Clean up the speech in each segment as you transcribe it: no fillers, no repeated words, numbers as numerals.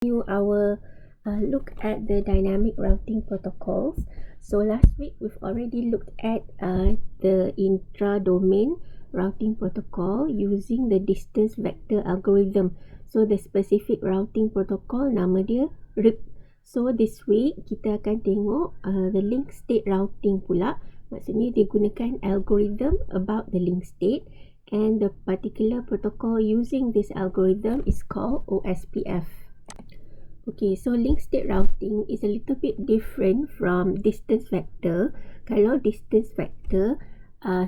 Our look at the dynamic routing protocols. So last week we've already looked at the intra-domain routing protocol using the distance vector algorithm. So the specific routing protocol nama dia RIP. So this week kita akan tengok the link state routing pula. Maksudnya dia gunakan algorithm about the link state, and the particular protocol using this algorithm is called OSPF. Okay, so link state routing is a little bit different from distance vector. Kalau distance vector,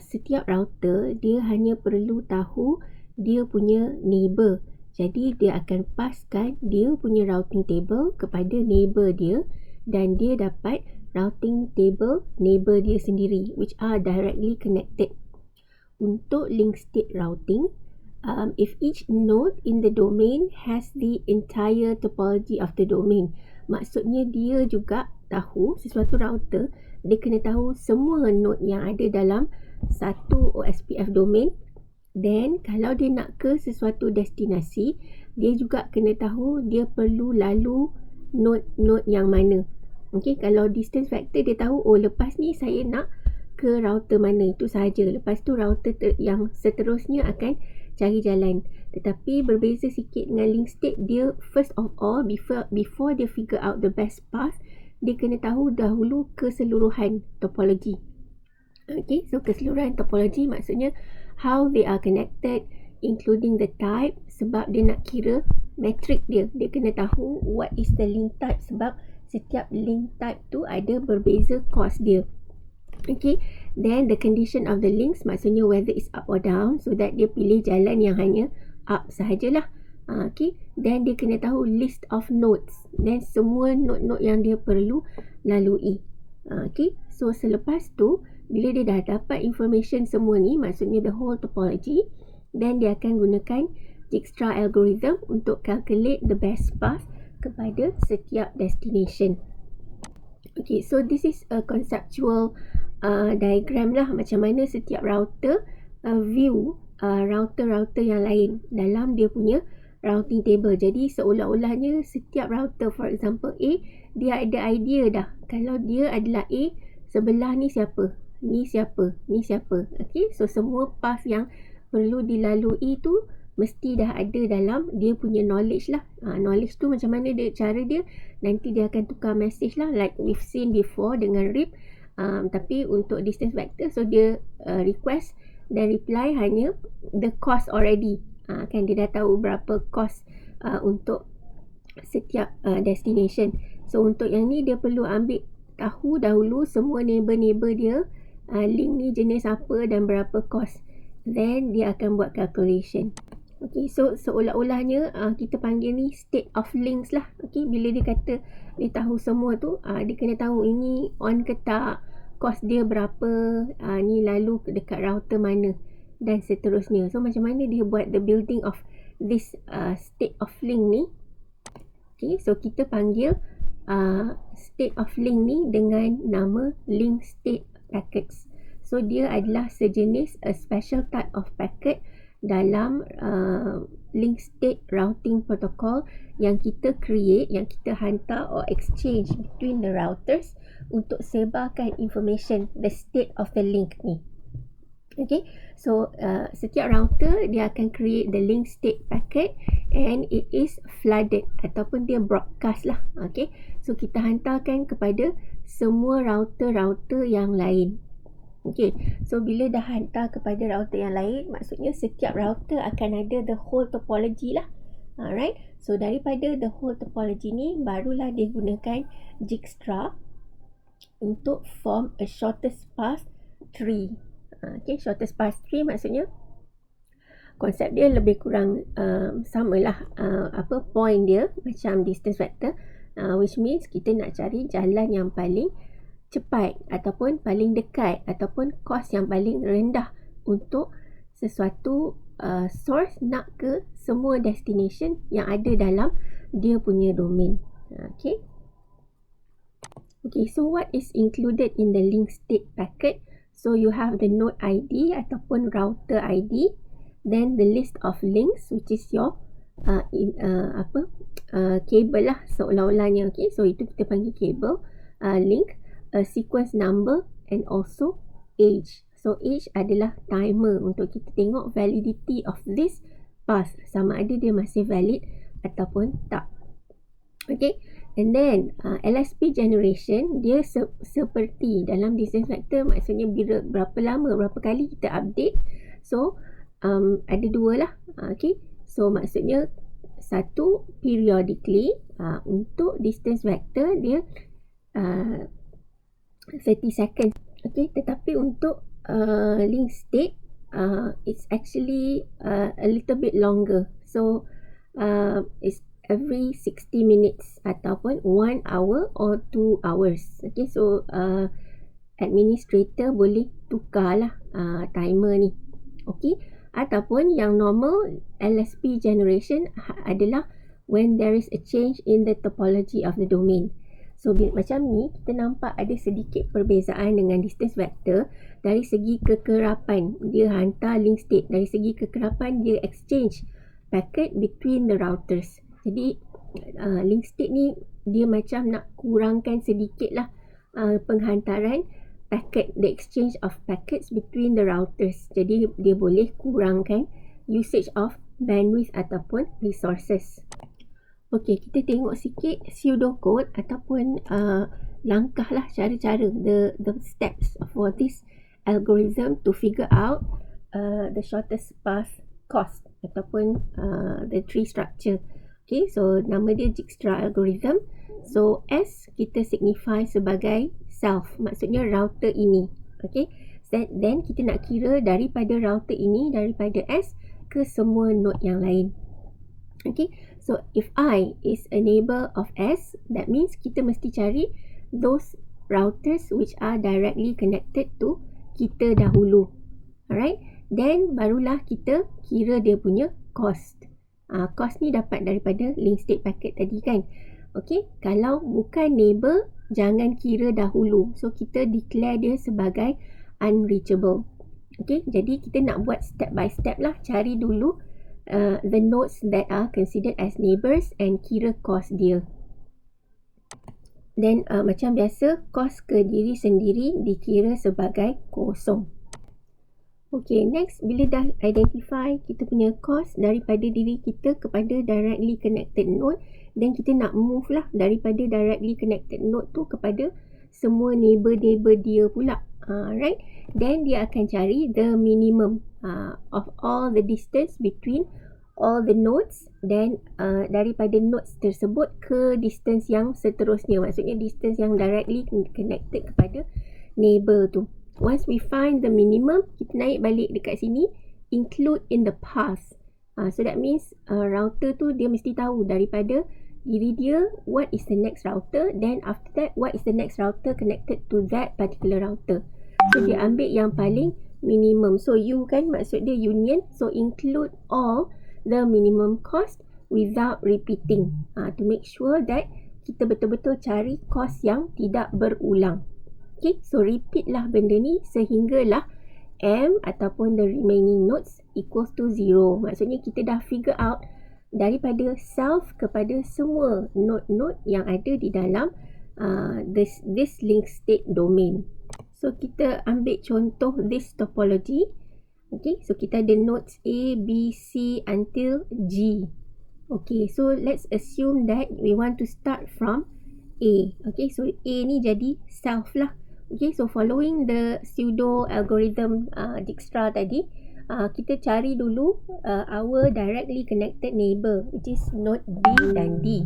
setiap router dia hanya perlu tahu dia punya neighbor. Jadi dia akan paskan dia punya routing table kepada neighbor dia dan dia dapat routing table neighbor dia sendiri, which are directly connected. Untuk link state routing, if each node in the domain has the entire topology of the domain, maksudnya dia juga tahu sesuatu router, dia kena tahu semua node yang ada dalam satu OSPF domain. Then kalau dia nak ke sesuatu destinasi, dia juga kena tahu dia perlu lalu node-node yang mana. Okay, kalau distance vector dia tahu, oh lepas ni saya nak ke router mana, itu sahaja. Lepas tu router yang seterusnya akan cari jalan. Tetapi berbeza sikit dengan link state, dia first of all, before dia figure out the best path, dia kena tahu dahulu keseluruhan topologi. Okay, so keseluruhan topologi maksudnya how they are connected, including the type, sebab dia nak kira metrik dia. Dia kena tahu what is the link type, sebab setiap link type tu ada berbeza cost dia. Okay, then the condition of the links maksudnya whether it's up or down, so that dia pilih jalan yang hanya up sahajalah. Okay, then dia kena tahu list of nodes, then semua node-node yang dia perlu lalui. Okay, so selepas tu bila dia dah dapat information semua ni, maksudnya the whole topology, then dia akan gunakan Dijkstra algorithm untuk calculate the best path kepada setiap destination. Okay, so this is a conceptual diagram lah, macam mana setiap router view router-router yang lain dalam dia punya routing table. Jadi seolah-olahnya setiap router, for example A, dia ada idea dah kalau dia adalah A, sebelah ni siapa, ni siapa, ni siapa. Okay, so semua path yang perlu dilalui tu mesti dah ada dalam dia punya knowledge lah. Knowledge tu macam mana dia, cara dia, nanti dia akan tukar message lah, like we've seen before dengan RIP. Tapi untuk distance vector, so dia request dan reply hanya the cost already. Kan dia dah tahu berapa cost untuk setiap destination. So untuk yang ni dia perlu ambil tahu dahulu semua neighbor-neighbor dia, link ni jenis apa dan berapa cost. Then dia akan buat calculation. Okay, so seolah-olahnya kita panggil ni state of links lah. Okay, bila dia kata dia tahu semua tu, dia kena tahu ini on ke tak, cost dia berapa, ni lalu dekat router mana dan seterusnya. So macam mana dia buat the building of this state of link ni. Okay, so kita panggil state of link ni dengan nama link state packets. So dia adalah sejenis a special type of packet dalam link state routing protocol yang kita create, yang kita hantar or exchange between the routers untuk sebarkan information, the state of the link ni. Okay, so setiap router dia akan create the link state packet and it is flooded ataupun dia broadcast lah. Okay, so kita hantarkan kepada semua router-router yang lain. Okay, so bila dah hantar kepada router yang lain, maksudnya setiap router akan ada the whole topology lah. Alright, so daripada the whole topology ni, barulah dia gunakan Dijkstra untuk form a shortest path tree. Okay, shortest path tree maksudnya konsep dia lebih kurang samalah point dia macam distance vector, which means kita nak cari jalan yang paling cepat ataupun paling dekat ataupun kos yang paling rendah untuk sesuatu source nak ke semua destination yang ada dalam dia punya domain. Okay, so what is included in the link state packet? So you have the node ID ataupun router ID, then the list of links which is your kabel lah seolah-olahnya. Okay, so itu kita panggil kabel link, a sequence number and also age. So age adalah timer untuk kita tengok validity of this path, sama ada dia masih valid ataupun tak. Okay, and then LSP generation dia seperti dalam distance vector, maksudnya berapa lama, berapa kali kita update. So ada dua lah. Okay, so maksudnya satu periodically, untuk distance vector dia 30 seconds. Okay, tetapi untuk link state it's actually a little bit longer. So it's every 60 minutes ataupun 1 hour or 2 hours. Okay, so administrator boleh tukar lah timer ni. Okay, ataupun yang normal LSP generation adalah when there is a change in the topology of the domain. So macam ni kita nampak ada sedikit perbezaan dengan distance vector dari segi kekerapan dia hantar link state, dari segi kekerapan dia exchange packet between the routers. Jadi link state ni dia macam nak kurangkan sedikit lah penghantaran packet, the exchange of packets between the routers. Jadi dia boleh kurangkan usage of bandwidth ataupun resources. Okey, kita tengok sikit pseudocode ataupun langkah lah, cara-cara, the steps for this algorithm to figure out the shortest path cost ataupun the tree structure. Okay, so nama dia Dijkstra algorithm. So S kita signify sebagai self, maksudnya router ini. Okay, then kita nak kira daripada router ini, daripada S ke semua node yang lain. Okay, so if I is a neighbor of S, that means kita mesti cari those routers which are directly connected to kita dahulu. Alright, then barulah kita kira dia punya cost. Cost ni dapat daripada link state packet tadi kan. Okay, kalau bukan neighbor, jangan kira dahulu. So kita declare dia sebagai unreachable. Okay, jadi kita nak buat step by step lah. Cari dulu the nodes that are considered as neighbors and kira cost dia. Then macam biasa, cost ke diri sendiri dikira sebagai kosong. Okay, next, bila dah identify kita punya cost daripada diri kita kepada directly connected node, then kita nak move lah daripada directly connected node tu kepada semua neighbor-neighbor dia pula. Right, then dia akan cari the minimum of all the distance between all the nodes, then daripada nodes tersebut ke distance yang seterusnya, maksudnya distance yang directly connected kepada neighbor tu. Once we find the minimum, kita naik balik dekat sini, include in the path. So that means router tu dia mesti tahu daripada diri dia what is the next router, then after that what is the next router connected to that particular router. So dia ambil yang paling minimum. So U kan maksud dia union, so include all the minimum cost without repeating, to make sure that kita betul-betul cari cost yang tidak berulang. Okay, so repeat lah benda ni sehinggalah M ataupun the remaining nodes equals to 0. Maksudnya kita dah figure out daripada self kepada semua node-node yang ada di dalam this link state domain. So kita ambil contoh this topology. Okay, so kita ada nodes A, B, C until G. Okay, so let's assume that we want to start from A. Okay, so A ni jadi self lah. Okay, so following the pseudo algorithm Dijkstra tadi, kita cari dulu our directly connected neighbor, which is node B dan D.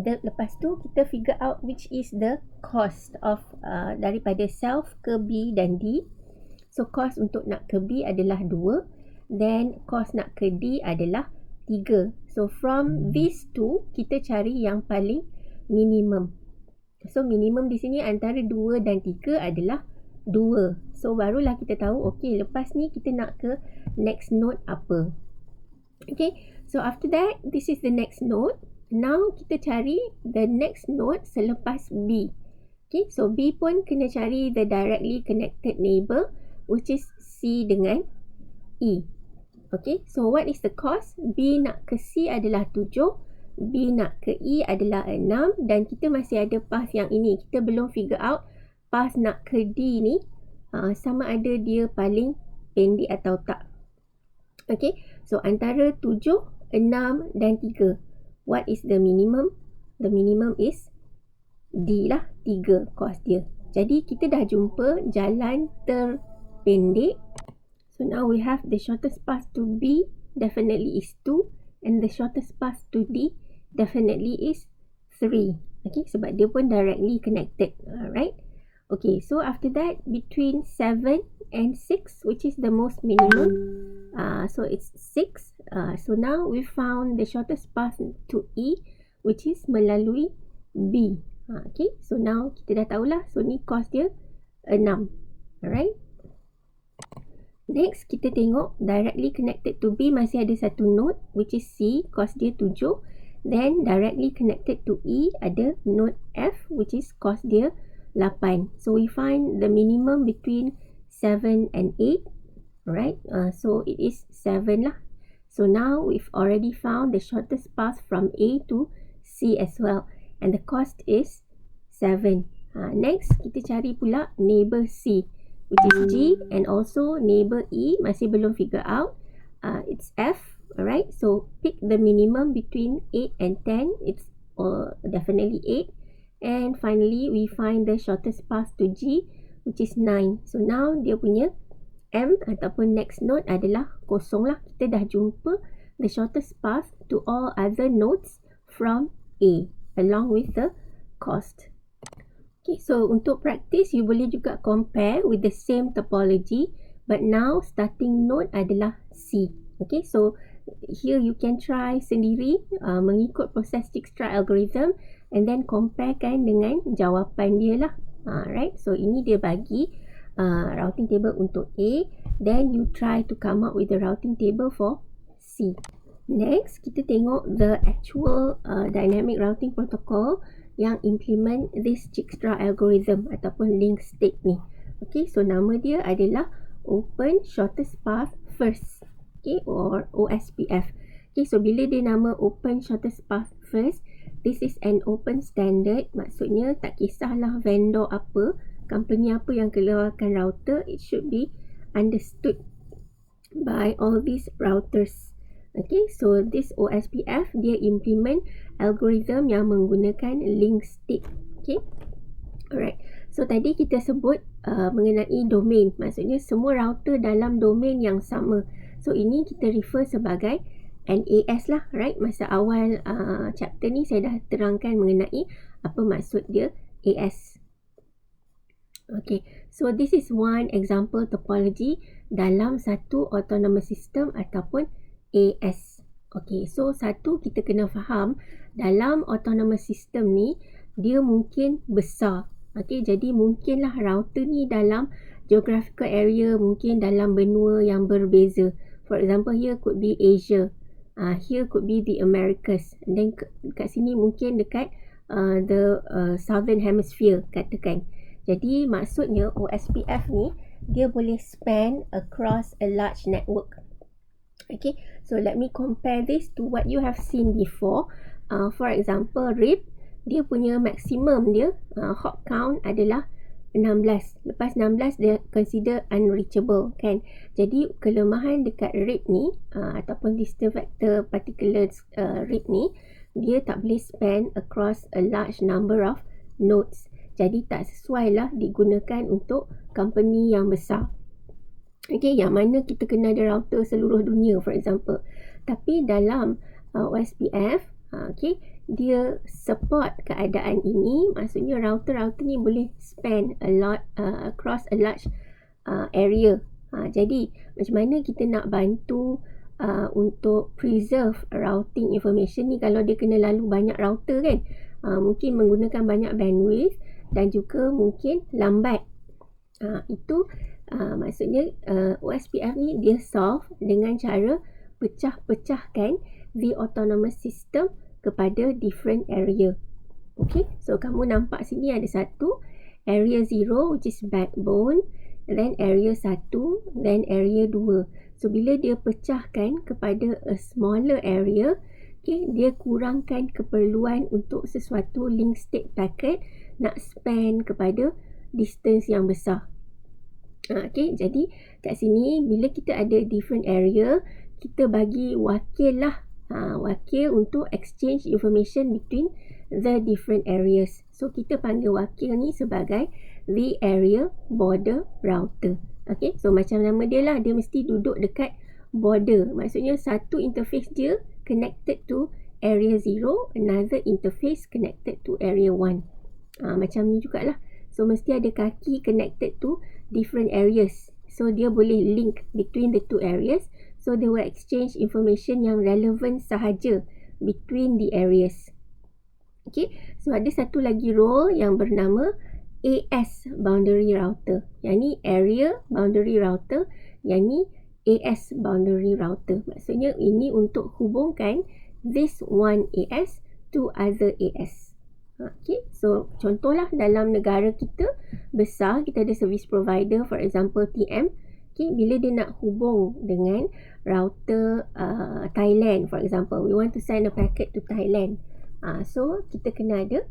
Lepas tu kita figure out which is the cost of daripada self ke B dan D. So cost untuk nak ke B adalah 2, then cost nak ke D adalah 3. So from these two kita cari yang paling minimum. So minimum di sini antara 2 dan 3 adalah 2. So barulah kita tahu, okay, lepas ni kita nak ke next node apa. Okay, so after that, this is the next node. Now kita cari the next node selepas B. Okay, so B pun kena cari the directly connected neighbor, which is C dengan E. Okay, so what is the cost? B nak ke C adalah 7, B nak ke E adalah 6 dan kita masih ada path yang ini. Kita belum figure out path nak ke D ni sama ada dia paling pendek atau tak. Okay, so antara 7, 6 dan 3. What is the minimum? The minimum is D lah, 3 cost dia. Jadi kita dah jumpa jalan terpendek. So now we have the shortest path to B definitely is 2 and the shortest path to D definitely is 3. Okay, sebab dia pun directly connected. Alright. Okay, so after that between 7 and 6, which is the most minimum, so it's 6. So now we found the shortest path to E, which is melalui B. Okay, so now kita dah tahulah. So ni cost dia 6. Alright. Next, kita tengok directly connected to B masih ada satu node which is C, cost dia 7. Then directly connected to E ada node F which is cost dia 8. So we find the minimum between 7 and 8. Right? So it is 7 lah. So now we've already found the shortest path from A to C as well. And the cost is 7. Next, kita cari pula neighbor C, which is G, and also neighbor E masih belum figure out. It's F. Alright, so pick the minimum between 8 and 10. It's definitely 8. And finally, we find the shortest path to G, which is 9. So now dia punya M ataupun next node adalah kosong lah. Kita dah jumpa the shortest path to all other nodes from A along with the cost. Okay, so untuk practice, you boleh juga compare with the same topology, but now starting node adalah C. Okay, so here you can try sendiri mengikut proses Dijkstra algorithm and then comparekan dengan jawapan dia lah. Right, so ini dia bagi routing table untuk A, then you try to come up with the routing table for C. Next, kita tengok the actual dynamic routing protocol yang implement this Dijkstra algorithm ataupun link state ni. Okay, so nama dia adalah Open Shortest Path First. Okay, or OSPF. Okay, so bila dia nama Open Shortest Path First, this is an open standard. Maksudnya tak kisahlah vendor apa, company apa yang keluarkan router, it should be understood by all these routers. Okay, so this OSPF dia implement algorithm yang menggunakan link state. Okay, alright. So tadi kita sebut mengenai domain, maksudnya semua router dalam domain yang sama. So ini kita refer sebagai NAS lah, right? Masa awal chapter ni saya dah terangkan mengenai apa maksud dia AS. Okay, so this is one example topology dalam satu autonomous system ataupun AS. Okay, so satu kita kena faham dalam autonomous system ni dia mungkin besar. Okay, jadi mungkinlah router ni dalam geographical area, mungkin dalam benua yang berbeza. For example, here could be Asia, here could be the Americas, and then kat sini mungkin dekat the southern hemisphere katakan. Jadi maksudnya OSPF ni dia boleh span across a large network. Okay, so let me compare this to what you have seen before. For example, RIP, dia punya maximum dia, hop count adalah 16. Lepas 16, dia consider unreachable, kan? Jadi, kelemahan dekat RIP ni, ataupun distance vector particulars RIP ni, dia tak boleh span across a large number of nodes. Jadi, tak sesuai lah digunakan untuk company yang besar. Okay, yang mana kita kena ada router seluruh dunia, for example. Tapi dalam OSPF, okay, dia support keadaan ini. Maksudnya router-router ni boleh span a lot across a large area. Jadi, macam mana kita nak bantu untuk preserve routing information ni kalau dia kena lalu banyak router, kan? Mungkin menggunakan banyak bandwidth dan juga mungkin lambat. Itu maksudnya OSPF ni dia solve dengan cara pecah-pecahkan the autonomous system kepada different area. Okay, so kamu nampak sini ada satu area 0 which is backbone, then area 1, then area 2. So bila dia pecahkan kepada a smaller area, okay, dia kurangkan keperluan untuk sesuatu link state packet nak span kepada distance yang besar. Okay, jadi kat sini bila kita ada different area, kita bagi wakil lah, wakil untuk exchange information between the different areas. So kita panggil wakil ni sebagai the area border router. Okay, so macam nama dia lah, dia mesti duduk dekat border. Maksudnya satu interface dia connected to area 0, another interface connected to area 1. Macam ni jugalah. So mesti ada kaki connected to different areas. So dia boleh link between the two areas. So they will exchange information yang relevant sahaja between the areas. Okay, so ada satu lagi role yang bernama AS boundary router. Yang ni area boundary router, yang ni AS boundary router. Maksudnya ini untuk hubungkan this one AS to other AS. Okay, so contohlah dalam negara kita besar, kita ada service provider, for example TM. Okay, bila dia nak hubung dengan router Thailand, for example, we want to send a packet to Thailand. So kita kena ada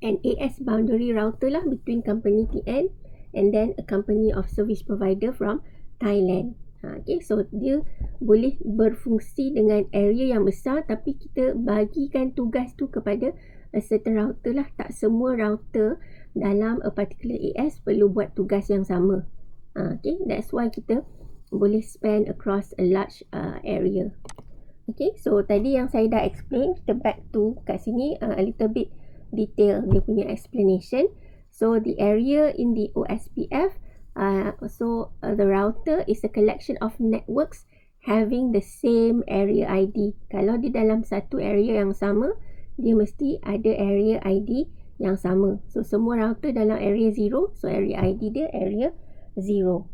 an AS boundary router lah between company TN and then a company of service provider from Thailand. Okay, so dia boleh berfungsi dengan area yang besar, tapi kita bagikan tugas tu kepada a certain router lah. Tak semua router dalam a particular AS perlu buat tugas yang sama. Okay, that's why kita boleh span across a large area. Okay, so tadi yang saya dah explain, kita back to kat sini a little bit detail dia punya explanation. So the area in the OSPF, the router is a collection of networks having the same area ID. Kalau di dalam satu area yang sama, dia mesti ada area ID yang sama. So semua router dalam area 0, so area ID dia area 0.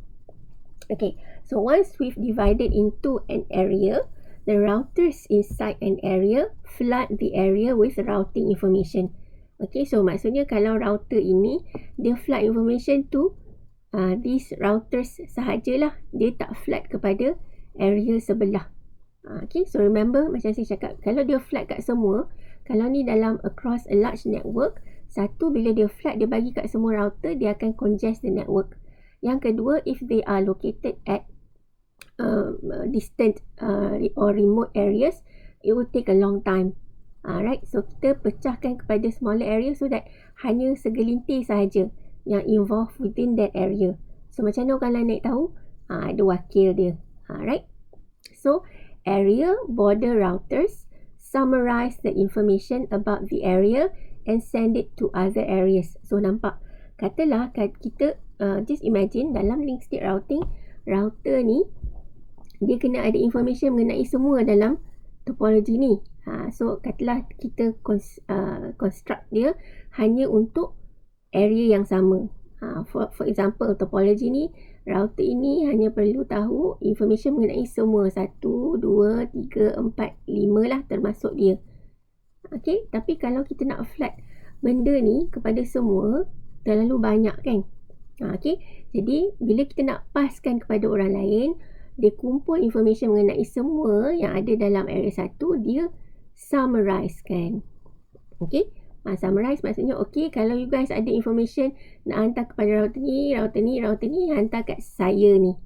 Okay, so once we've divided into an area, the routers inside an area flood the area with routing information. Okay, so maksudnya kalau router ini dia flood information to these routers sahajalah, dia tak flood kepada area sebelah. Okay, so remember macam saya cakap, kalau dia flood kat semua, kalau ni dalam across a large network, satu, bila dia flood, dia bagi kat semua router, dia akan congest the network. Yang kedua, if they are located at distant or remote areas, it will take a long time. Right, so kita pecahkan kepada smaller area so that hanya segelintir sahaja yang involved within that area. So macam mana orang lain nak tahu? Ada wakil dia. Right, so area border routers summarize the information about the area and send it to other areas. So nampak, katalah kita just imagine dalam link state routing, router ni dia kena ada information mengenai semua dalam topology ni. So katalah kita construct dia hanya untuk area yang sama. For example, topology ni, router ini hanya perlu tahu information mengenai semua 1, 2, 3, 4, 5 lah termasuk dia. Okay, tapi kalau kita nak flood benda ni kepada semua, terlalu banyak kan. Okay, jadi bila kita nak paskan kepada orang lain, dia kumpul information mengenai semua yang ada dalam area 1, dia summarize kan. Okay, summarize maksudnya, okay, kalau you guys ada information nak hantar kepada router ni, hantar kat saya ni.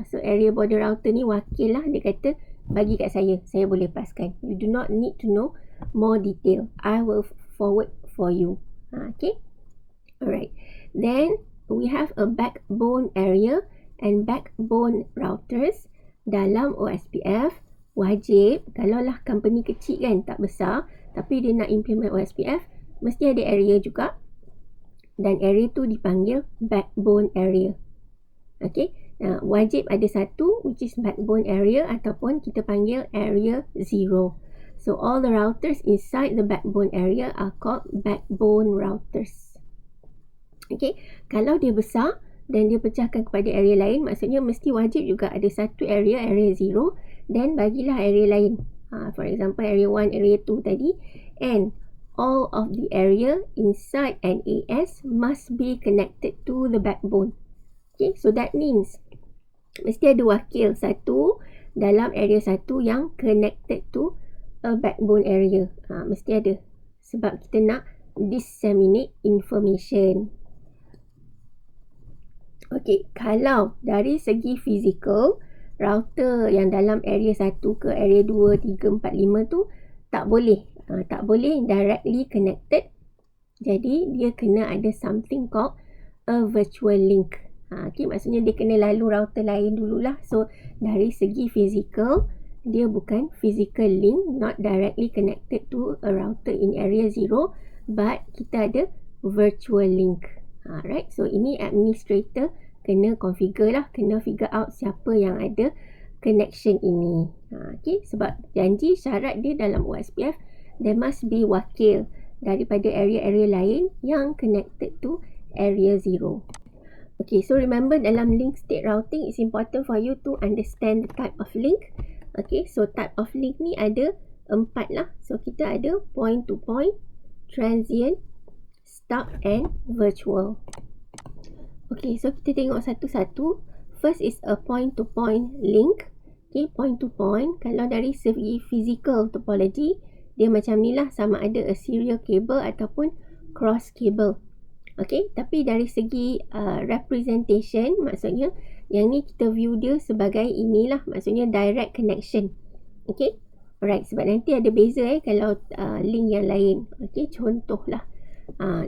So area border router ni wakil lah, dia kata bagi kat saya boleh paskan. You do not need to know more detail, I will forward for you. Okay, alright. Then we have a backbone area and backbone routers dalam OSPF. Wajib, kalaulah company kecil kan, tak besar, tapi dia nak implement OSPF, mesti ada area juga, dan area tu dipanggil backbone area. Okay, wajib ada satu, which is backbone area, ataupun kita panggil area 0. So all the routers inside the backbone area are called backbone routers. Okay, kalau dia besar dan dia pecahkan kepada area lain, maksudnya mesti wajib juga ada satu area 0, dan bagilah area lain. For example, area 1, area 2 tadi, and all of the area inside an AS must be connected to the backbone. Okay, so that means mesti ada wakil satu dalam area satu yang connected to a backbone area. Mesti ada. Sebab kita nak disseminate information. Okey, kalau dari segi fizikal, router yang dalam area 1 ke area 2, 3, 4, 5 tu tak boleh. Tak boleh directly connected. Jadi, dia kena ada something called a virtual link. Okay, maksudnya dia kena lalu router lain dululah. So, dari segi fizikal, dia bukan physical link, not directly connected to a router in area 0, but kita ada virtual link. Right, so ini administrator kena configure lah, kena figure out siapa yang ada connection ini. Okay, sebab janji syarat dia dalam OSPF, there must be wakil daripada area-area lain yang connected to area 0. Okay, so remember dalam link state routing, it's important for you to understand the type of link. Okay, so type of link ni ada 4 lah. So kita ada point to point, transient, stub and virtual. Okay, so kita tengok satu-satu. First is a point to point link. Okay, point to point. Kalau dari segi physical topology, dia macam ni lah, sama ada a serial cable ataupun cross cable. Okay, tapi dari segi representation, maksudnya yang ni kita view dia sebagai inilah, maksudnya direct connection. Okay, alright, sebab nanti ada beza kalau link yang lain. Okay, contohlah.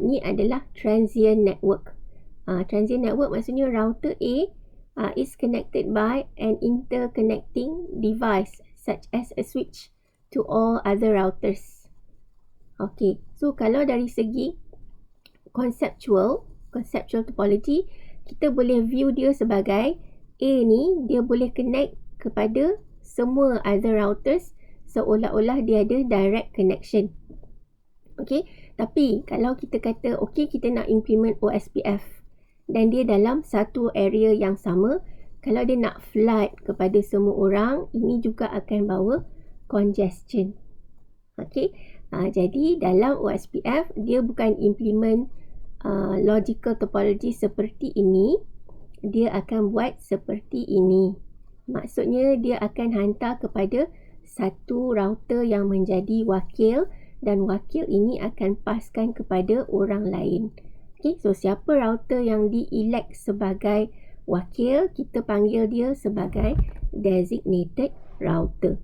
Ni adalah transient network. Transient network maksudnya router A is connected by an interconnecting device such as a switch to all other routers. Okay, so kalau dari segi conceptual topology, kita boleh view dia sebagai A ni, dia boleh connect kepada semua other routers seolah-olah dia ada direct connection. Okay, tapi kalau kita kata okay, kita nak implement OSPF dan dia dalam satu area yang sama, kalau dia nak flood kepada semua orang, ini juga akan bawa congestion. Okay, jadi dalam OSPF dia bukan implement logical topology seperti ini, dia akan buat seperti ini. Maksudnya dia akan hantar kepada satu router yang menjadi wakil, dan wakil ini akan paskan kepada orang lain. Okay, so siapa router yang di-elect sebagai wakil, kita panggil dia sebagai designated router.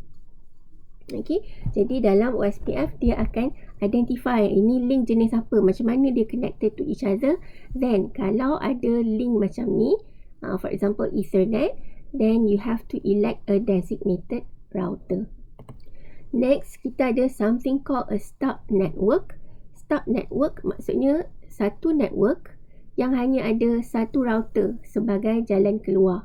Okay, jadi dalam OSPF dia akan identify ini link jenis apa, macam mana dia connected to each other. Then kalau ada link macam ni, for example Ethernet, then you have to elect a designated router. Next, kita ada something called a stub network. Stub network maksudnya satu network yang hanya ada satu router sebagai jalan keluar.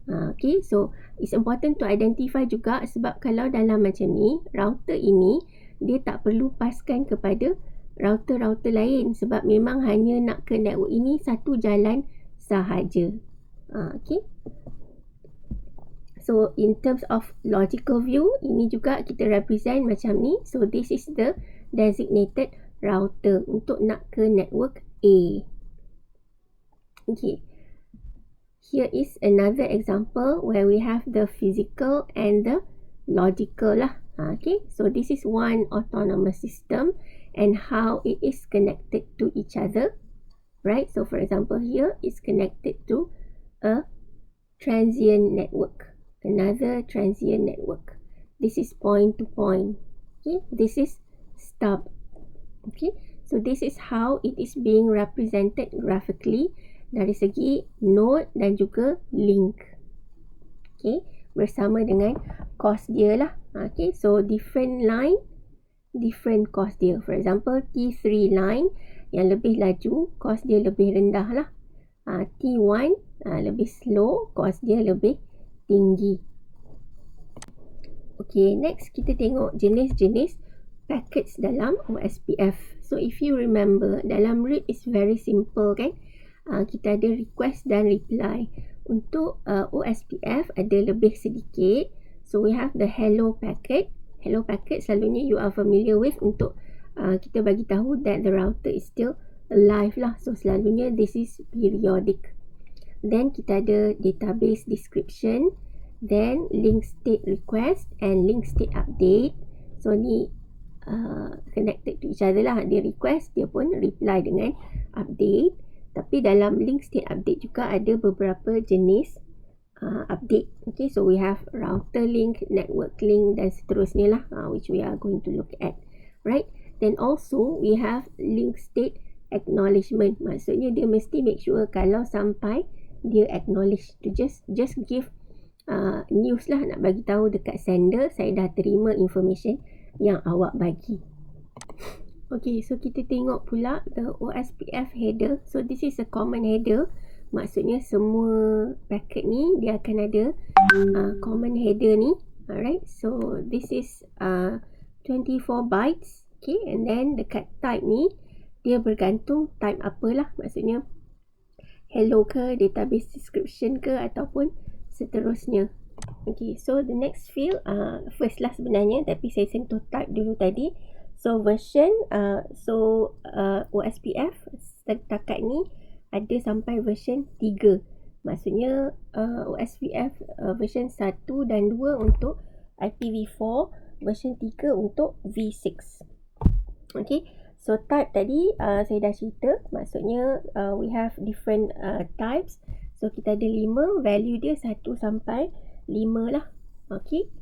Okay, so it's important to identify juga, sebab kalau dalam macam ni, router ini dia tak perlu paskan kepada router-router lain, sebab memang hanya nak ke network ini satu jalan sahaja. Okay, so in terms of logical view, ini juga kita represent macam ni. So this is the designated router untuk nak ke network A. Okay, here is another example where we have the physical and the logical lah. Okay, so this is one autonomous system and how it is connected to each other. Right, so for example here is connected to a transient network. Another transient network. This is point to point. Okay, this is stub. Okay, so this is how it is being represented graphically dari segi node dan juga link. Okay, bersama dengan cost dia lah. Okay, so different line, different cost dia. For example, T3 line yang lebih laju, cost dia lebih rendah lah. T1 lebih slow, cost dia lebih tinggi. Okay, next kita tengok jenis-jenis packets dalam OSPF. So if you remember, dalam read is very simple kan. Kita ada request dan reply. Untuk OSPF ada lebih sedikit. So we have the hello packet. Hello packet selalunya you are familiar with untuk kita bagi tahu that the router is still alive lah. So selalunya this is periodic. Then kita ada database description, then link state request and link state update. So ni connected to each other lah. Dia request, dia pun reply dengan update. Tapi dalam link state update juga ada beberapa jenis update. Okay, so we have router link, network link dan seterusnya lah, which we are going to look at. Right? Then also we have link state acknowledgement. Maksudnya dia mesti make sure kalau sampai dia acknowledge to just give news lah, nak bagi tahu dekat sender saya dah terima information yang awak bagi. Okay, so kita tengok pula the OSPF header. So this is a common header. Maksudnya semua packet ni dia akan ada common header ni. Alright, so this is 24 bytes. Okay, and then dekat type ni dia bergantung type apalah. Maksudnya hello ke, database description ke, ataupun seterusnya. Okay, so the next field first lah sebenarnya, tapi saya sentuh type dulu tadi. So version, OSPF setakat ni ada sampai version 3. Maksudnya OSPF version 1 dan 2 untuk IPv4, version 3 untuk V6. Okay, so type tadi saya dah cerita. Maksudnya we have different types. So kita ada 5, value dia 1 sampai 5 lah. Okay,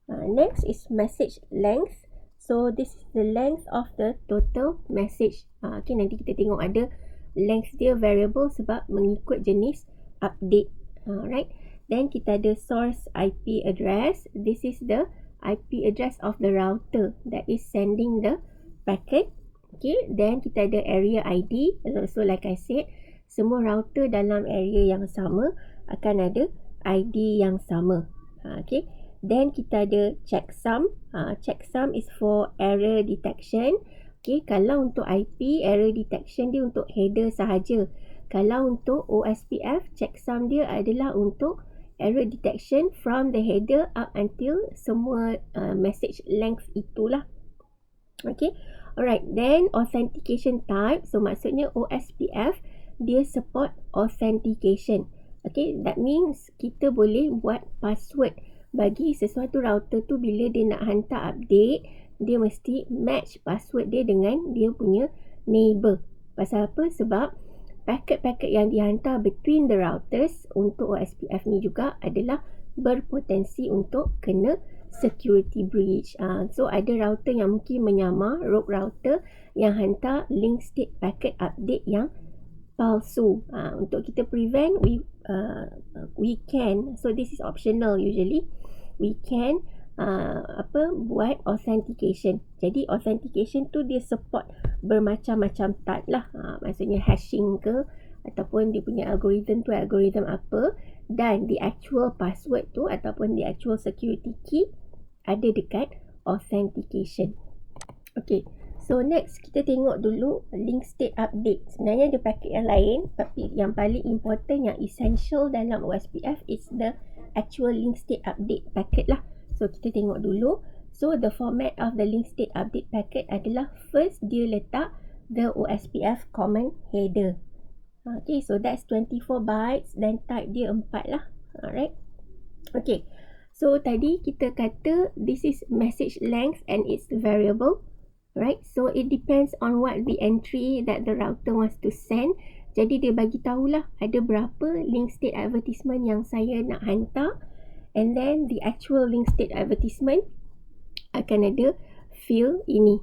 next is message length. So this is the length of the total message. Okay, nanti kita tengok ada length dia variable sebab mengikut jenis update. Right. Then kita ada source IP address. This is the IP address of the router that is sending the packet. Okay. Then kita ada area ID. So like I said, semua router dalam area yang sama akan ada ID yang sama. Okay. Then kita ada checksum. Checksum is for error detection. Okay, kalau untuk IP, error detection dia untuk header sahaja. Kalau untuk OSPF, checksum dia adalah untuk error detection from the header up until semua message length itulah. Okay, alright. Then authentication type. So maksudnya OSPF dia support authentication. Okay, that means kita boleh buat password bagi sesuatu router tu. Bila dia nak hantar update, dia mesti match password dia dengan dia punya neighbor. Pasal apa? Sebab paket-paket yang dihantar between the routers untuk OSPF ni juga adalah berpotensi untuk kena security breach. So ada router yang mungkin menyamar, rogue router yang hantar link state packet update yang palsu. Untuk kita prevent, we can, so this is optional usually, we can buat authentication. Jadi authentication tu dia support bermacam-macam type lah. Maksudnya hashing ke, ataupun dia punya algorithm tu algorithm apa, dan the actual password tu ataupun the actual security key ada dekat authentication. Okay, so next kita tengok dulu link state update. Sebenarnya ada paket yang lain, tapi yang paling important, yang essential dalam OSPF is the actual link state update packet lah. So kita tengok dulu. So the format of the link state update packet adalah, first dia letak the OSPF common header. Okay, so that's 24 bytes dan type dia 4 lah. Alright. Okay, so tadi kita kata this is message length and it's variable. Right, so it depends on what the entry that the router wants to send. Jadi dia bagi tahulah ada berapa link state advertisement yang saya nak hantar, and then the actual link state advertisement akan ada field ini.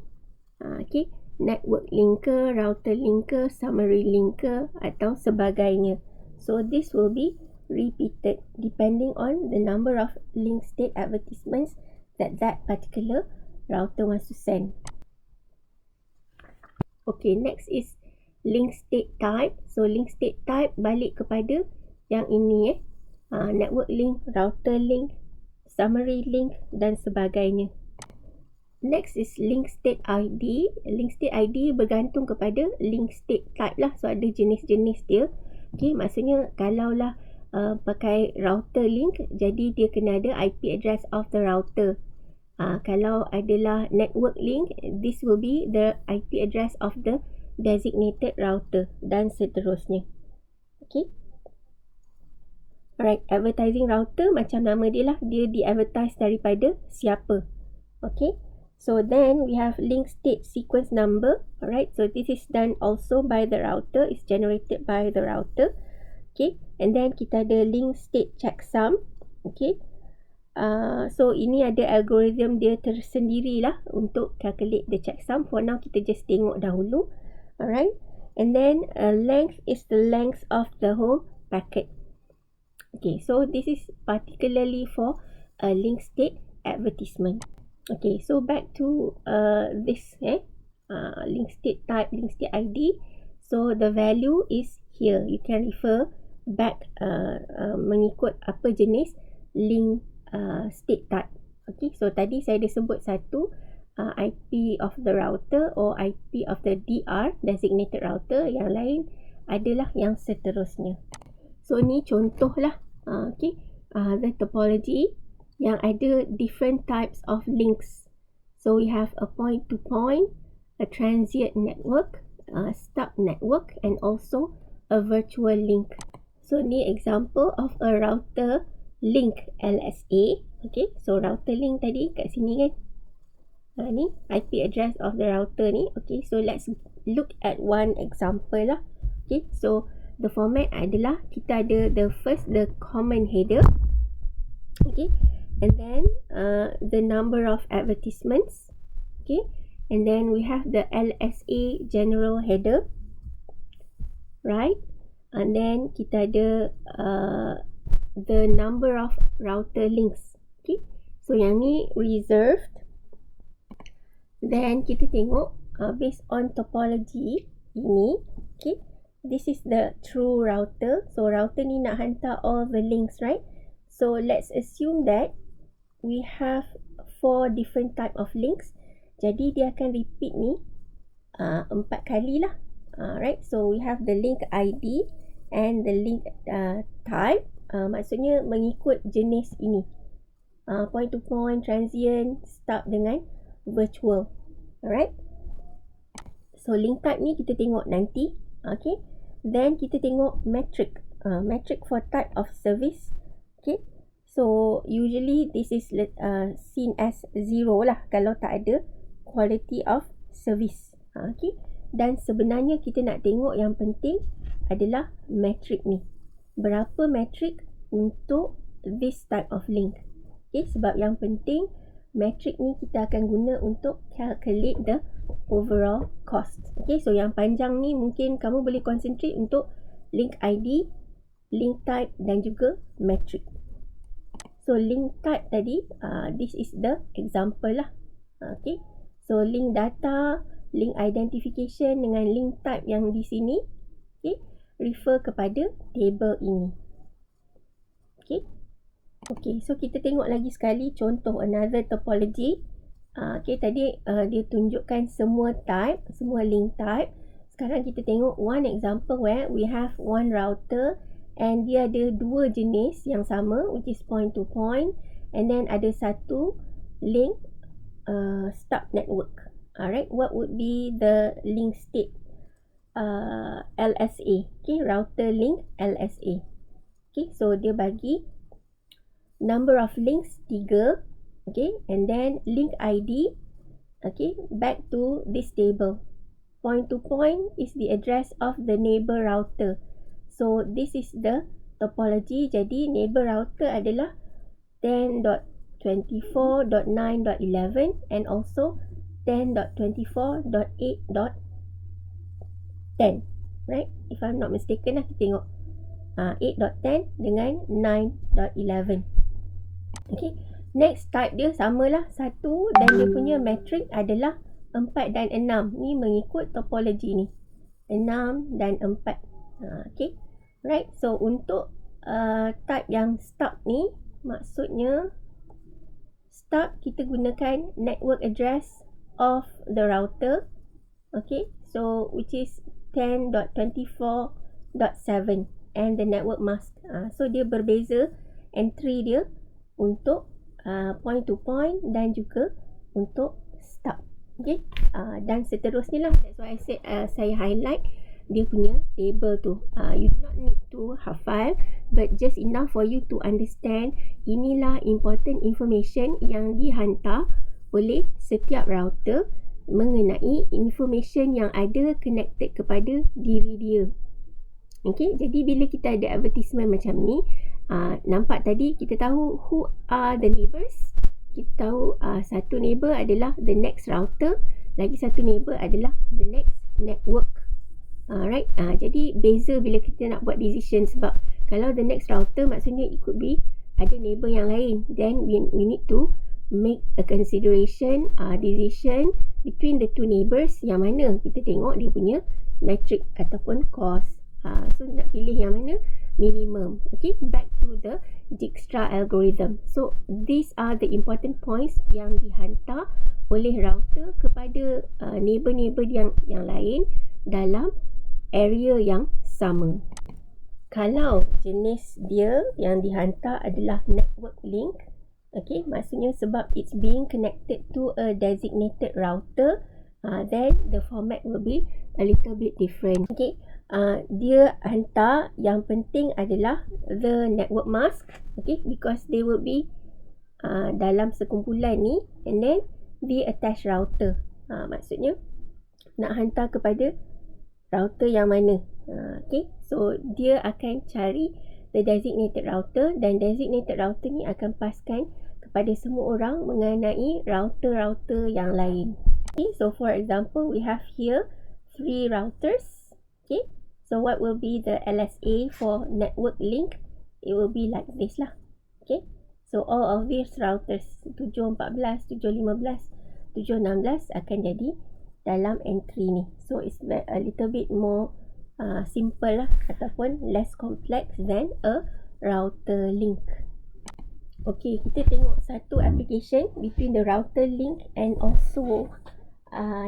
Okay, network link ke, router link ke, summary link ke, atau sebagainya. So this will be repeated depending on the number of link state advertisements that particular router wants to send. Okay, next is link state type. So link state type balik kepada yang ini network link, router link, summary link dan sebagainya. Next is link state ID. Link state ID bergantung kepada link state type lah. So ada jenis-jenis dia. Okay, maksudnya kalaulah pakai router link, jadi dia kena ada IP address of the router. Kalau adalah network link, this will be the IP address of the designated router dan seterusnya. Okay. Alright, advertising router macam nama dia lah, dia di-advertise daripada siapa. Okay, so then we have link state sequence number. Alright, so this is done also by the router, it's generated by the router. Okay, and then kita ada link state checksum. Okay, so ini ada algorithm dia tersendiri lah untuk calculate the checksum. For now kita just tengok dahulu. Alright, and then length is the length of the whole packet. Okay, so this is particularly for a link state advertisement. Okay, so back to this link state type, link state ID. So the value is here. You can refer back mengikut apa jenis link state type. Okay, so tadi saya dah sebut satu IP of the router or IP of the DR, designated router. Yang lain adalah yang seterusnya. So ni contoh lah, the topology yang ada different types of links. So we have a point-to-point, a transient network, a stub network, and also a virtual link. So ni example of a router link LSA. Okay, so router link tadi kat sini kan. Ni IP address of the router ni. Okay, so let's look at one example lah. Okay, so the format adalah kita ada the common header. Okay, and then the number of advertisements. Okay, and then we have the LSA general header, right? And then kita ada the number of router links. Okay, so yang ni reserved. Then kita tengok based on topology ini. Okay, this is the true router. So router ni nak hantar all the links, right? So let's assume that we have 4 different type of links. Jadi dia akan repeat ni 4 kali lah. Right? So we have the link ID and the link type. Maksudnya mengikut jenis ini. Point to point, transient, stub dengan virtual. Alright? So link type ni kita tengok nanti. Okay? Then kita tengok metric. Metric for type of service. Okay? So usually this is seen as 0 lah kalau tak ada quality of service. Okay? Dan sebenarnya kita nak tengok yang penting adalah metric ni. Berapa metric untuk this type of link. Okay? Sebab yang penting metric ni kita akan guna untuk calculate the overall cost. Okay, so yang panjang ni mungkin kamu boleh concentrate untuk link ID, link type dan juga metric. So link type tadi, this is the example lah. Okay, so link data, link identification dengan link type yang di sini, okay, refer kepada table ini. Okay. Okay, so kita tengok lagi sekali contoh another topology. Okay, tadi dia tunjukkan semua type, semua link type. Sekarang kita tengok one example where we have one router and dia ada 2 jenis yang sama, which is point to point, and then ada satu link stub network. Alright, what would be the link state? LSA. Okay, router link LSA. Okay, so dia bagi number of links 3, okay, and then link ID, okay, back to this table. Point to point is the address of the neighbor router. So this is the topology. Jadi neighbor router adalah 10.24.9.11 and also 10.24.8.10, right? If I'm not mistaken lah, kita tengok 8.10 dengan 9.11. Okay, next type dia samalah 1 dan dia punya metric adalah 4 dan 6. Ni mengikut topologi ni, 6 dan 4. Okay, right? So untuk type yang stub ni, maksudnya stub kita gunakan network address of the router. Okay, so which is 10.24.7 and the network mask. So dia berbeza entry dia untuk point to point dan juga untuk stub. Okay, dan seterusnya lah. That's why I said saya highlight dia punya table tu. You do not need to hafal, but just enough for you to understand inilah important information yang dihantar oleh setiap router mengenai information yang ada connected kepada diri dia. Okay, jadi bila kita ada advertisement macam ni, nampak tadi kita tahu who are the neighbours. Kita tahu satu neighbour adalah the next router, lagi satu neighbour adalah the next network. Right, jadi beza bila kita nak buat decision, sebab kalau the next router maksudnya it could be ada neighbour yang lain, then we need to make a consideration decision between the two neighbours. Yang mana kita tengok dia punya metric ataupun cost. So nak pilih yang mana minimum. Okay, back to the Dijkstra algorithm. So these are the important points yang dihantar oleh router kepada neighbour-neighbour yang lain dalam area yang sama. Kalau jenis dia yang dihantar adalah network link, okay, maksudnya sebab it's being connected to a designated router, then the format will be a little bit different. Okay, dia hantar yang penting adalah the network mask, okay, because they will be dalam sekumpulan ni, and then the attached router. Maksudnya nak hantar kepada router yang mana. Okay, so dia akan cari the designated router, dan designated router ni akan paskan kepada semua orang mengenai router-router yang lain. Okay, so for example, we have here 3 routers. Okay, so what will be the LSA for network link? It will be like this lah. Okay, so all of these routers 714, 715, 716 akan jadi dalam entry ni. So it's a little bit more simple lah, ataupun less complex than a router link. Okay, kita tengok satu application between the router link and also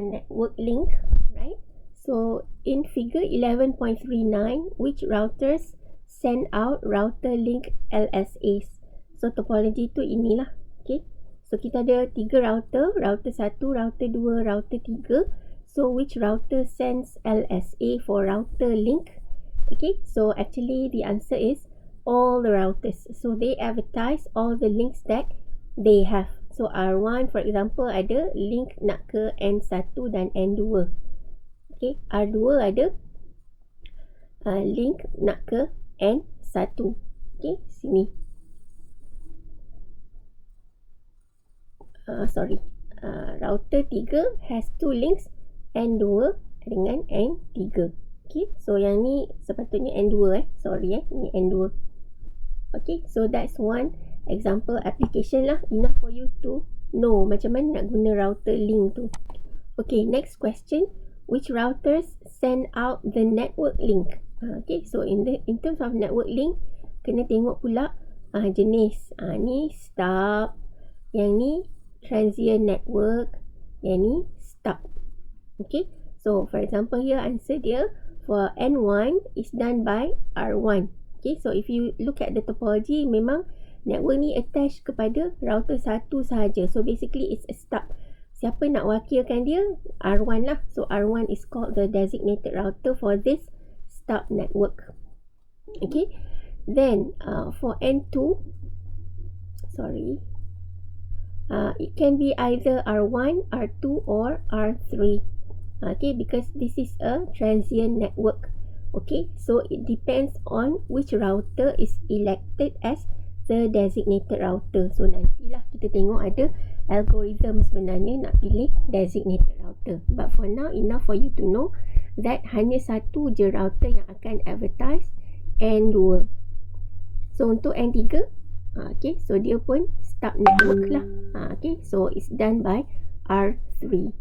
network link, right? So in figure 11.39, which routers send out router link LSAs? So topology tu inilah. Okay, so kita ada 3 router, router 1, router 2, router 3. So which router sends LSA for router link? Okay, so actually the answer is all the routers. So they advertise all the links that they have. So R1 for example ada link nak ke N1 dan N2. Okay, R2 ada link nak ke N1. Okay, sini. Router 3 has 2 links, N2 dengan N3. Okay, so yang ni sepatutnya N2 ni N2. Okay, so that's one example application lah, enough for you to know macam mana nak guna router link tu. Okay, next question, which routers send out the network link? Okay, so in terms of network link, kena tengok pula jenis. Ni stub, yang ni transient network, yang ni stub. Okay, so for example here answer dia for N1 is done by R1. Okay, so if you look at the topology, memang network ni attached kepada router 1 sahaja. So basically it's a stub. Siapa nak wakilkan dia? R1 lah. So R1 is called the designated router for this stub network. Okay, then for N2, it can be either R1, R2 or R3. Okay, because this is a transient network. Okay, so it depends on which router is elected as the designated router. So nantilah kita tengok ada algorithm sebenarnya nak pilih designated router. But for now, enough for you to know that hanya satu je router yang akan advertise N2. So untuk N3, okay, so dia pun stub network lah. Okay, so it's done by R3.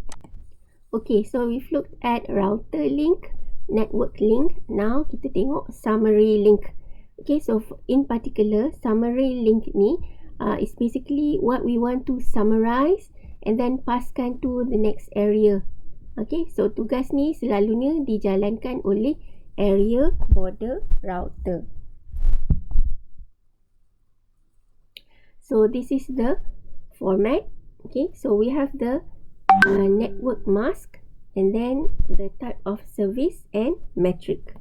Okay, so we've looked at router link, network link. Now kita tengok summary link. Okay, so in particular, summary link ni is basically what we want to summarize and then paskan to the next area. Okay, so tugas ni selalunya dijalankan oleh area border router. So this is the format. Okay, so we have the network mask. and then the type of service and metric.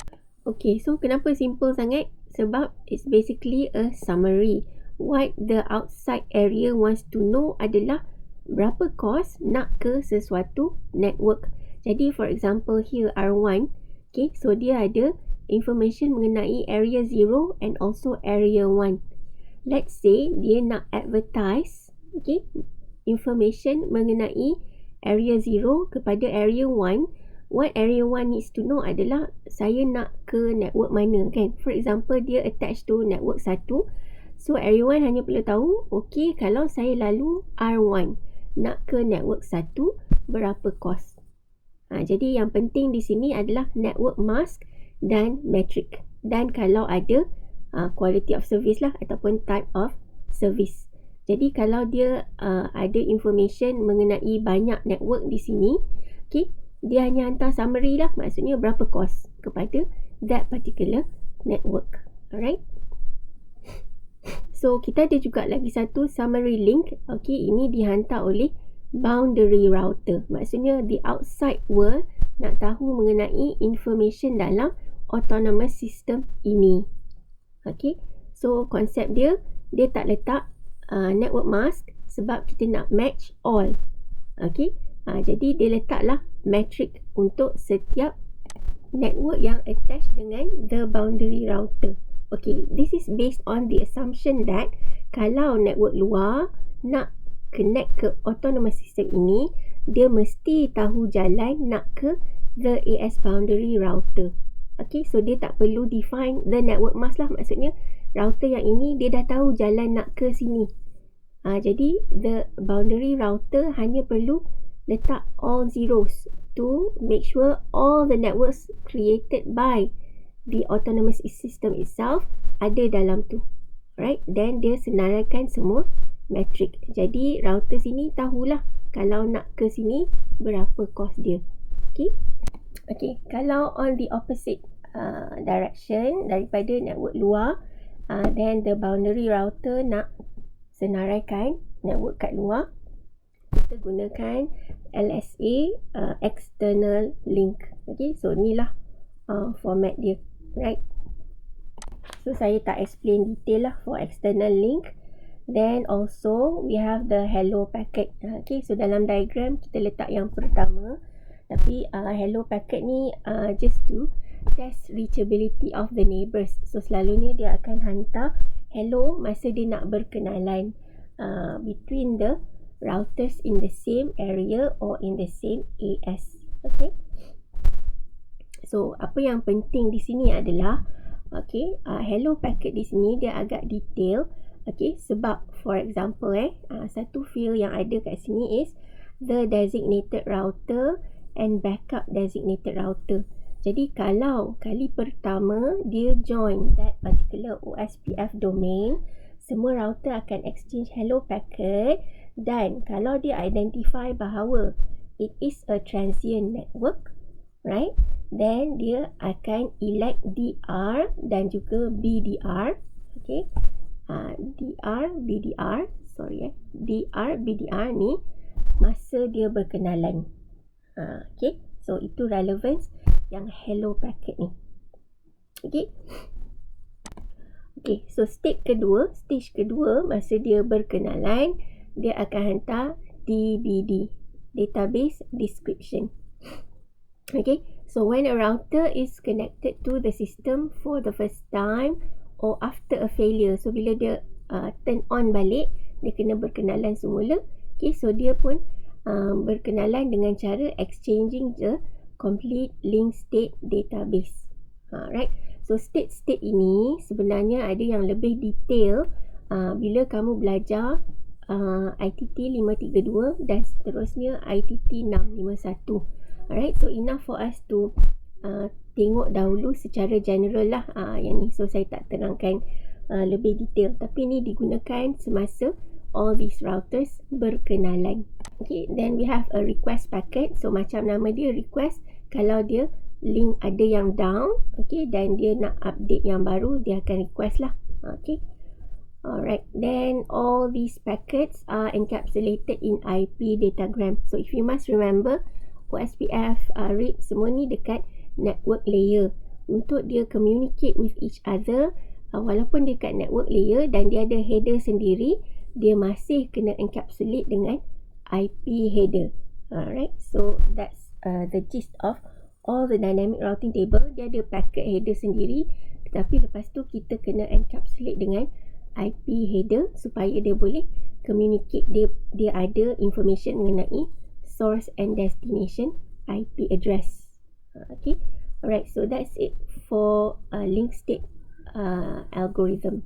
Okay, so kenapa simple sangat? Sebab it's basically a summary. What the outside area wants to know adalah berapa kos nak ke sesuatu network. Jadi for example here R1, okay, so dia ada information mengenai area 0 and also area 1. Let's say dia nak advertise, okay, information mengenai area 0 kepada area 1. What area 1 needs to know adalah saya nak ke network mana kan. For example, dia attach to network 1. So area 1 hanya perlu tahu, okay, kalau saya lalu R1 nak ke network 1, berapa kos. Jadi yang penting di sini adalah network mask dan metric. Dan kalau ada quality of service lah ataupun type of service. Jadi kalau dia ada information mengenai banyak network di sini, okay, dia hanya hantar summary lah, maksudnya berapa kos kepada that particular network. Alright. So kita ada juga lagi satu summary link. Okay, ini dihantar oleh boundary router. Maksudnya the outside world nak tahu mengenai information dalam autonomous system ini. Okay, so konsep dia tak letak network mask sebab kita nak match all. Okay, jadi dia letaklah metric untuk setiap network yang attached dengan the boundary router. Okay, this is based on the assumption that kalau network luar nak connect ke autonomous system ini, dia mesti tahu jalan nak ke the AS boundary router. Okay, so dia tak perlu define the network mask lah. Maksudnya router yang ini dia dah tahu jalan nak ke sini. Jadi the boundary router hanya perlu letak all zeros to make sure all the networks created by the autonomous system itself ada dalam tu. Right? Then dia senaraikan semua metric. Jadi router sini tahulah kalau nak ke sini berapa kos dia. Okay? Okay, kalau on the opposite direction daripada network luar, then the boundary router nak senaraikan network kat luar, kita gunakan LSA, external link. Okay, so inilah format dia, right? So saya tak explain detail lah for external link. Then also we have the hello packet. Okay, so dalam diagram kita letak yang pertama. Tapi hello packet ni just to test reachability of the neighbours. So selalunya dia akan hantar hello masa dia nak berkenalan between the routers in the same area or in the same AS. Okay. So apa yang penting di sini adalah hello packet di sini dia agak detail. Okay, sebab for example satu field yang ada kat sini is the designated router and backup designated router. Jadi kalau kali pertama dia join that particular OSPF domain, semua router akan exchange hello packet, dan kalau dia identify bahawa it is a transient network, right, then dia akan elect DR dan juga BDR. Okay, DR, BDR, DR, BDR ni masa dia berkenalan. Okay, so itu relevance yang hello packet ni. Okay. Okay, so stage kedua masa dia berkenalan, dia akan hantar DBD, database description. Okay, so when a router is connected to the system for the first time or after a failure, so bila dia turn on balik, dia kena berkenalan semula. Okay, so dia pun berkenalan dengan cara exchanging the complete link state database. Right, so state ini sebenarnya ada yang lebih detail bila kamu belajar ITT542 dan seterusnya ITT651. Alright, so enough for us to tengok dahulu secara general lah yang ni. So saya tak terangkan lebih detail, tapi ni digunakan semasa all these routers berkenalan. Okay, then we have a request packet. So macam nama dia request, kalau dia link ada yang down, okay, dan dia nak update yang baru, dia akan request lah. Okay, alright, then all these packets are encapsulated in IP datagram. So if you must remember, OSPF, RIP, semua ni dekat network layer untuk dia communicate with each other. Walaupun dia kat network layer dan dia ada header sendiri, dia masih kena encapsulate dengan IP header. Alright, so that's the gist of all the dynamic routing table. Dia ada packet header sendiri, tetapi lepas tu kita kena encapsulate dengan IP header supaya dia boleh communicate. Dia ada information mengenai source and destination IP address. Okay, alright, so that's it for link state algorithm.